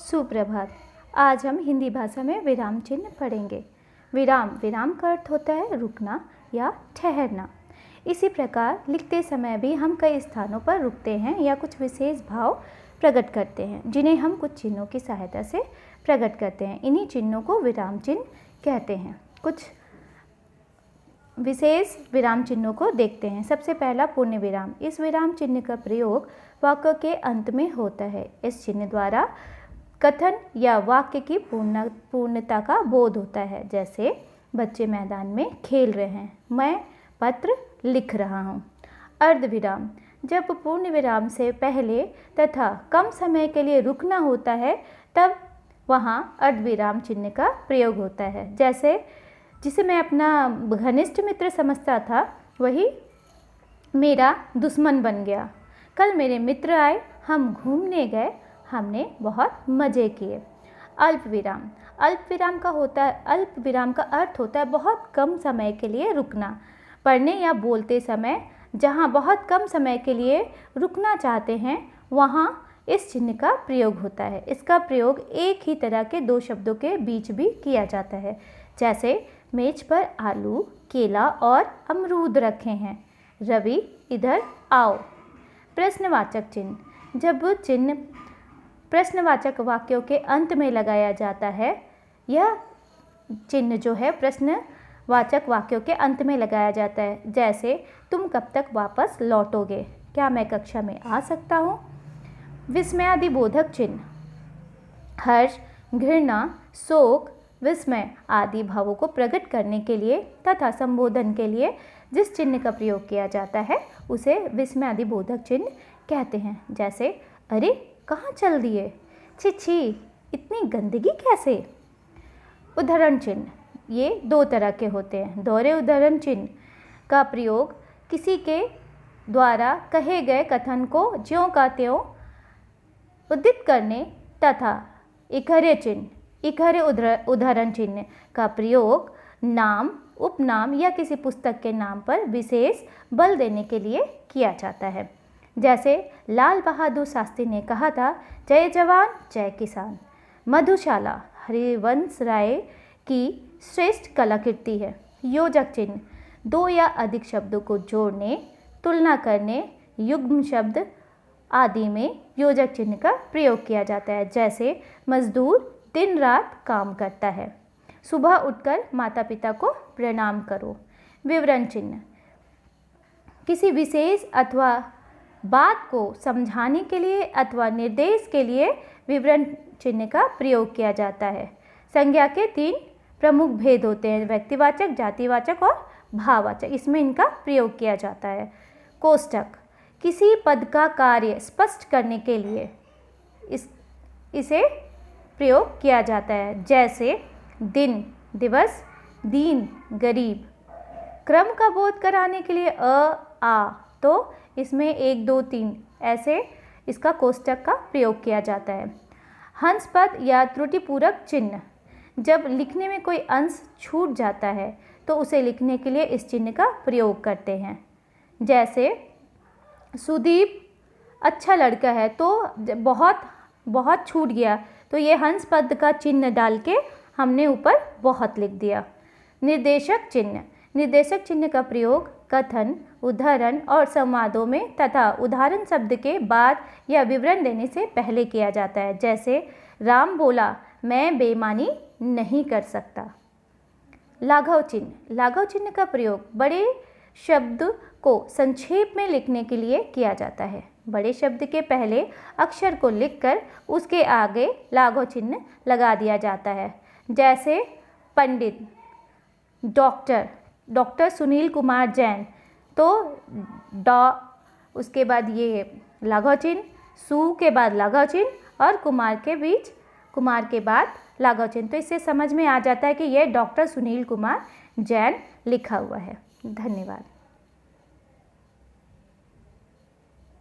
सुप्रभात। आज हम हिंदी भाषा में विराम चिन्ह पढ़ेंगे। विराम का अर्थ होता है रुकना या ठहरना। इसी प्रकार लिखते समय भी हम कई स्थानों पर रुकते हैं या कुछ विशेष भाव प्रकट करते हैं, जिन्हें हम कुछ चिन्हों की सहायता से प्रकट करते हैं। इन्हीं चिन्हों को विराम चिन्ह कहते हैं। कुछ विशेष विराम चिन्हों को देखते हैं। सबसे पहला पूर्ण विराम। इस विराम चिन्ह का प्रयोग वाक्य के अंत में होता है। इस चिन्ह द्वारा कथन या वाक्य की पूर्णता का बोध होता है। जैसे बच्चे मैदान में खेल रहे हैं, मैं पत्र लिख रहा हूँ। अर्धविराम। जब पूर्ण विराम से पहले तथा कम समय के लिए रुकना होता है, तब वहाँ अर्धविराम चिन्ह का प्रयोग होता है। जैसे जिसे मैं अपना घनिष्ठ मित्र समझता था, वही मेरा दुश्मन बन गया। कल मेरे मित्र आए, हम घूमने गए, हमने बहुत मज़े किए। अल्प विराम। अल्प विराम का अर्थ होता है बहुत कम समय के लिए रुकना। पढ़ने या बोलते समय जहाँ बहुत कम समय के लिए रुकना चाहते हैं, वहाँ इस चिन्ह का प्रयोग होता है। इसका प्रयोग एक ही तरह के दो शब्दों के बीच भी किया जाता है। जैसे मेज पर आलू, केला और अमरूद रखे हैं, रवि इधर आओ। प्रश्नवाचक चिन्ह। जब चिन्ह प्रश्नवाचक वाक्यों के अंत में लगाया जाता है, यह चिन्ह जो है प्रश्नवाचक वाक्यों के अंत में लगाया जाता है। जैसे तुम कब तक वापस लौटोगे, क्या मैं कक्षा में आ सकता हूँ। विस्मयादिबोधक चिन्ह। हर्ष, घृणा, शोक, विस्मय आदि भावों को प्रकट करने के लिए तथा संबोधन के लिए जिस चिन्ह का प्रयोग किया जाता है, उसे विस्मयादिबोधक चिन्ह कहते हैं। जैसे अरे कहाँ चल दिए, छी छी इतनी गंदगी कैसे। उदाहरण चिन्ह। ये दो तरह के होते हैं। दोहरे उदाहरण चिन्ह का प्रयोग किसी के द्वारा कहे गए कथन को ज्यों का त्यों उद्धृत करने तथा इकहरे उदाहरण चिन्ह का प्रयोग नाम, उपनाम या किसी पुस्तक के नाम पर विशेष बल देने के लिए किया जाता है। जैसे लाल बहादुर शास्त्री ने कहा था, जय जवान जय किसान। मधुशाला हरिवंश राय की श्रेष्ठ कलाकृति है। योजक चिन्ह। दो या अधिक शब्दों को जोड़ने, तुलना करने, युग्म शब्द आदि में योजक चिन्ह का प्रयोग किया जाता है। जैसे मजदूर दिन रात काम करता है, सुबह उठकर माता पिता को प्रणाम करो। विवरण चिन्ह। किसी विशेष अथवा बात को समझाने के लिए अथवा निर्देश के लिए विवरण चिन्ह का प्रयोग किया जाता है। संज्ञा के तीन प्रमुख भेद होते हैं, व्यक्तिवाचक, जातिवाचक और भाववाचक। इसमें इनका प्रयोग किया जाता है। कोष्टक। किसी पद का कार्य स्पष्ट करने के लिए इसे प्रयोग किया जाता है। जैसे दिन, दिवस, दीन, गरीब। क्रम का बोध कराने के लिए आ, तो इसमें 1 2 3 ऐसे इसका कोष्टक का प्रयोग किया जाता है। हंस पद या त्रुटिपूरक चिन्ह। जब लिखने में कोई अंश छूट जाता है, तो उसे लिखने के लिए इस चिन्ह का प्रयोग करते हैं। जैसे सुदीप अच्छा लड़का है, तो बहुत छूट गया, तो ये हंस पद का चिन्ह डाल के हमने ऊपर बहुत लिख दिया। निर्देशक चिन्ह। निर्देशक चिन्ह का प्रयोग कथन, उदाहरण और संवादों में तथा उदाहरण शब्द के बाद या विवरण देने से पहले किया जाता है। जैसे राम बोला, मैं बेईमानी नहीं कर सकता। लाघव चिन्ह। लाघव चिन्ह का प्रयोग बड़े शब्द को संक्षेप में लिखने के लिए किया जाता है। बड़े शब्द के पहले अक्षर को लिखकर उसके आगे लाघव चिन्ह लगा दिया जाता है। जैसे पंडित, डॉक्टर सुनील कुमार जैन, तो उसके बाद ये लाघव चिन्ह, सु के बाद लाघव चिन्ह और कुमार के बाद लाघव चिन्ह। तो इससे समझ में आ जाता है कि ये डॉक्टर सुनील कुमार जैन लिखा हुआ है। धन्यवाद।